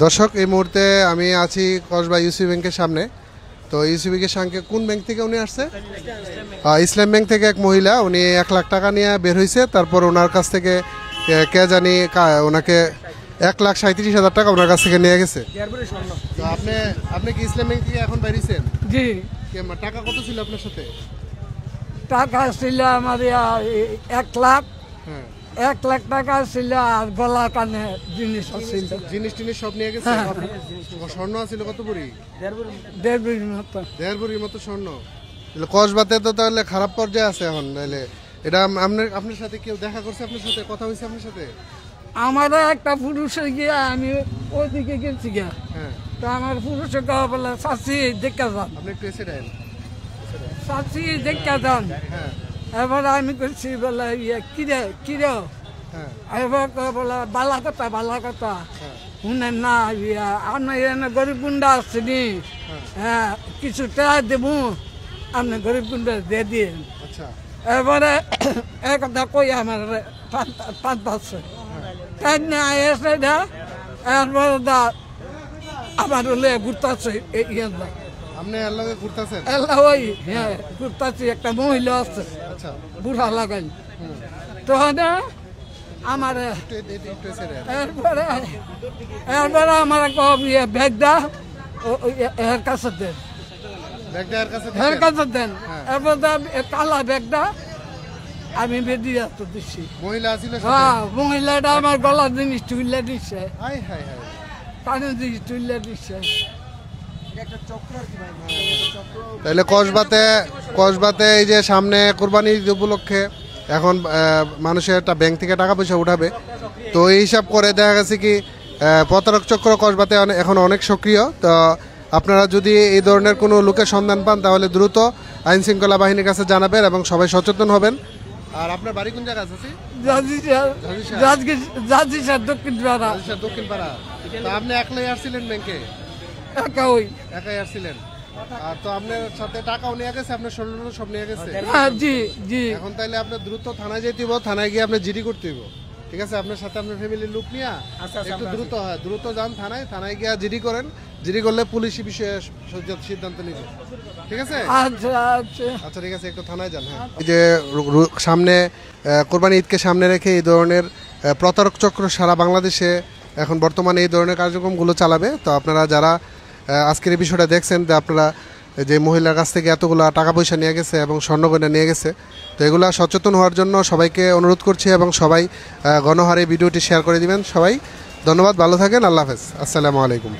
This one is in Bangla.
দর্শক, এই মুহূর্তে আমি আছি কসবা ইউসি ব্যাংকের সামনে। তো ইউসি ব্যাংকের সঙ্গে কোন ব্যাংক থেকে উনি আসছে? ইসলাম ব্যাংক থেকে এক মহিলা, উনি 1 লাখ টাকা নিয়ে বের হয়েছে। তারপর ওনার কাছ থেকে কে জানি ওনাকে 1,37,000 টাকা ওনার কাছ থেকে নিয়ে গেছে। তো আপনি কি ইসলাম ব্যাংক থেকে এখন বেরিয়েছেন? জি। টাকা কত ছিল আপনার সাথে? টাকা ছিল আমার 1 লাখ। 1 লাখ টাকা ছিল আর গলা কানে জিনিস ছিল। জিনিস টিনিস সব নিয়ে গেছে। স্বর্ণ আছিল কত ভরি? 1.5 ভরির মতো। 1.5 ভরির মতো স্বর্ণ। কসবাতে তো তাহলে খারাপ পর্যায়ে আছে এখন। তাহলে এটা আপনার সাথে কেউ দেখা করছে? আপনার সাথে কথা হয়েছে আপনার সাথে? আমার একটা পুরুষে গিয়া আমি ওইদিকে গেছি গিয়া। তো আমার পুরুষে গাওয়া বলে চাষি দেখা যান, আপনি একটু এসে দেন, চাষি দেখা যান। এবার আমি করছি বলে কিরে কিরে, এবার বলে বালা কথা শুনে না আপনি এনে গরিব গুন্ডা আসছেনি, হ্যাঁ কিছু টাকা দেবো, আপনি গরিব গুন্ডা দিয়ে দিয়ে। এবারে একটা কই আমার পাঁচ পাচ্ছে এসে দা, এরপরে দা আমার হলে ঘুরতেছে। আপনি এর লগে ঘুরতেছেন? ওই হ্যাঁ ঘুরতেছি, একটা মহিলা আছে বুড়া লাগাই। তো আমার এরপরে আমার ব্যাগ দা এর কাছে দেন, এর কাছে দেন। এরপর কালা ব্যাগটা আমি বেরিয়ে আসতে দিচ্ছি। হ্যাঁ, মহিলাটা আমার গলার জিনিস তুলে দিচ্ছে, কানের জিনিস তুলে দিচ্ছে। তাহলে কসবাতে এই যে সামনে কোরবানি ঈদ উপলক্ষে এখন মানুষের একটা ব্যাংক থেকে টাকা পয়সা উঠাবে। তো এই হিসাব করে দেখা গেছে কি প্রতারক চক্র কসবাতে এখন অনেক সক্রিয়। তো আপনারা যদি এই ধরনের কোনো লোকের সন্ধান পান তাহলে দ্রুত আইন শৃঙ্খলা বাহিনীর কাছে জানাবেন এবং সবাই সচেতন হবেন। আর আপনার বাড়ি কোন জায়গায় আছে? দক্ষিণ পাড়া। তো আপনি একলাই আসছিলেন ব্যাংকে? একাই আসছিলেন। আর তো আপনার সাথে টাকাও নিয়ে গেছে, আপনার স্বর্ণ সব নিয়ে গেছে? জি জি। এখন তাইলে আপনার দ্রুত থানায় যেতে হইব, থানায় গিয়ে আপনি জিডি করতে হইব। ঠিক আছে, আপনার সাথে আপনার ফ্যামিলির লোক নিয়ে একটু দ্রুত যান থানায় গিয়ে জিডি করেন। জিডি করলে পুলিশি বিষয়ে সিদ্ধান্ত নিবে। ঠিক আছে? আচ্ছা ঠিক আছে, একটু থানায় যান। হ্যাঁ, এই যে সামনে কোরবানি ঈদকে সামনে রেখে এই ধরনের প্রতারক চক্র সারা বাংলাদেশে এখন বর্তমানে এই ধরনের কার্যক্রমগুলো চালাবে। তো আপনারা যারা আজকের এই বিষয়টা দেখছেন, যে আপনারা যে মহিলার কাছ থেকে এতগুলো টাকা পয়সা নিয়ে গেছে এবং স্বর্ণগয়না নিয়ে গেছে, তো এগুলো সচেতন হওয়ার জন্য সবাইকে অনুরোধ করছি এবং সবাই গণহারে ভিডিওটি শেয়ার করে দিবেন। সবাই ধন্যবাদ, ভালো থাকেন, আল্লাহ হাফেজ, আসসালামু আলাইকুম।